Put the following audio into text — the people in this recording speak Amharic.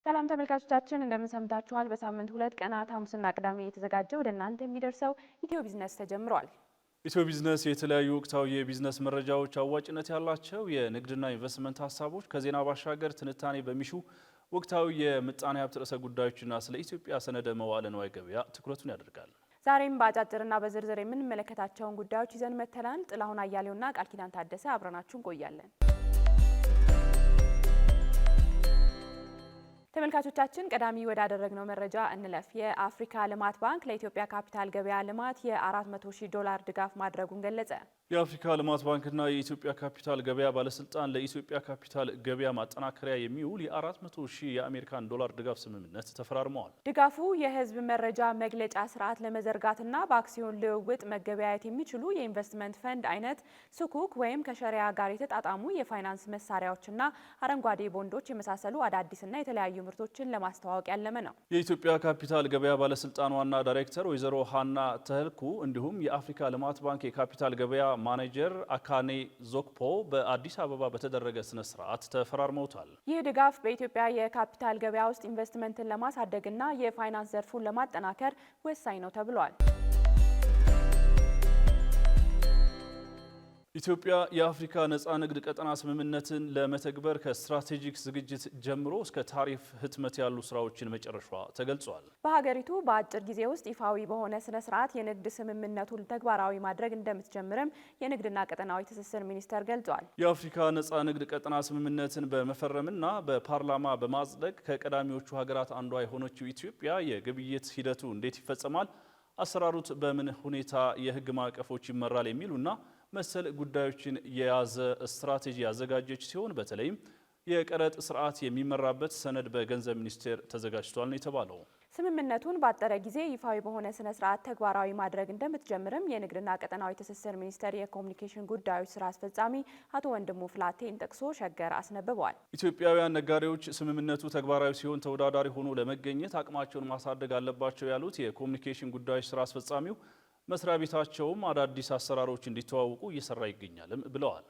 ሰላም ተመልካቾቻችን እንደምን ሰምታችኋል? በሳምንት ሁለት ቀናት ሐሙስና ቅዳሜ የተዘጋጀ ወደ እናንተ የሚደርሰው ኢትዮ ቢዝነስ ተጀምሯል። ኢትዮ ቢዝነስ የተለያዩ ወቅታዊ የቢዝነስ መረጃዎች፣ አዋጭነት ያላቸው የንግድና ኢንቨስትመንት ሀሳቦች፣ ከዜና ባሻገር ትንታኔ በሚሹ ወቅታዊ የምጣኔ ሀብት ርዕሰ ጉዳዮችና ስለ ኢትዮጵያ ሰነደ መዋዕለ ንዋይ ገበያ ትኩረቱን ያደርጋል። ዛሬም በአጫጭርና በዝርዝር የምንመለከታቸውን ጉዳዮች ይዘን መተናል። ጥላሁን አያሌውና ቃል ኪዳን ታደሰ አብረናችሁ እንቆያለን። ተመልካቾቻችን ቀዳሚ ወዳደረግነው መረጃ እንለፍ። የአፍሪካ ልማት ባንክ ለኢትዮጵያ ካፒታል ገበያ ልማት የ$400,000 ድጋፍ ማድረጉን ገለጸ። የአፍሪካ ልማት ባንክና የኢትዮጵያ ካፒታል ገበያ ባለስልጣን ለኢትዮጵያ ካፒታል ገበያ ማጠናከሪያ የሚውል የ$400,000 የአሜሪካን ዶላር ድጋፍ ስምምነት ተፈራርመዋል። ድጋፉ የህዝብ መረጃ መግለጫ ስርዓት ለመዘርጋትና በአክሲዮን ልውውጥ መገበያየት የሚችሉ የኢንቨስትመንት ፈንድ አይነት ሱኩክ ወይም ከሸሪያ ጋር የተጣጣሙ የፋይናንስ መሳሪያዎችና አረንጓዴ ቦንዶች የመሳሰሉ አዳዲስና የተለያዩ ምርቶችን ለማስተዋወቅ ያለመ ነው። የኢትዮጵያ ካፒታል ገበያ ባለስልጣን ዋና ዳይሬክተር ወይዘሮ ሃና ተህልኩ እንዲሁም የአፍሪካ ልማት ባንክ የካፒታል ገበያ ማኔጀር አካኔ ዞክፖ በአዲስ አበባ በተደረገ ስነ ስርዓት ተፈራርመውታል። ይህ ድጋፍ በኢትዮጵያ የካፒታል ገበያ ውስጥ ኢንቨስትመንትን ለማሳደግና የፋይናንስ ዘርፉን ለማጠናከር ወሳኝ ነው ተብሏል። ኢትዮጵያ የአፍሪካ ነፃ ንግድ ቀጠና ስምምነትን ለመተግበር ከስትራቴጂክ ዝግጅት ጀምሮ እስከ ታሪፍ ህትመት ያሉ ስራዎችን መጨረሻዋ ተገልጿል። በሀገሪቱ በአጭር ጊዜ ውስጥ ይፋዊ በሆነ ስነ ስርዓት የንግድ ስምምነቱን ተግባራዊ ማድረግ እንደምትጀምርም የንግድና ቀጠናዊ ትስስር ሚኒስቴር ገልጿል። የአፍሪካ ነፃ ንግድ ቀጠና ስምምነትን በመፈረምና በፓርላማ በማጽደቅ ከቀዳሚዎቹ ሀገራት አንዷ የሆነችው ኢትዮጵያ የግብይት ሂደቱ እንዴት ይፈጸማል፣ አሰራሩት በምን ሁኔታ የህግ ማዕቀፎች ይመራል የሚሉና መሰል ጉዳዮችን የያዘ ስትራቴጂ ያዘጋጀች ሲሆን በተለይም የቀረጥ ስርዓት የሚመራበት ሰነድ በገንዘብ ሚኒስቴር ተዘጋጅቷል ነው የተባለው። ስምምነቱን ባጠረ ጊዜ ይፋዊ በሆነ ስነ ስርዓት ተግባራዊ ማድረግ እንደምትጀምርም የንግድና ቀጠናዊ ትስስር ሚኒስቴር የኮሙኒኬሽን ጉዳዮች ስራ አስፈጻሚ አቶ ወንድሙ ፍላቴን ጠቅሶ ሸገር አስነብበዋል። ኢትዮጵያውያን ነጋዴዎች ስምምነቱ ተግባራዊ ሲሆን ተወዳዳሪ ሆኖ ለመገኘት አቅማቸውን ማሳደግ አለባቸው ያሉት የኮሙኒኬሽን ጉዳዮች ስራ አስፈጻሚው መስሪያ ቤታቸውም አዳዲስ አሰራሮች እንዲተዋወቁ እየሰራ ይገኛልም ብለዋል።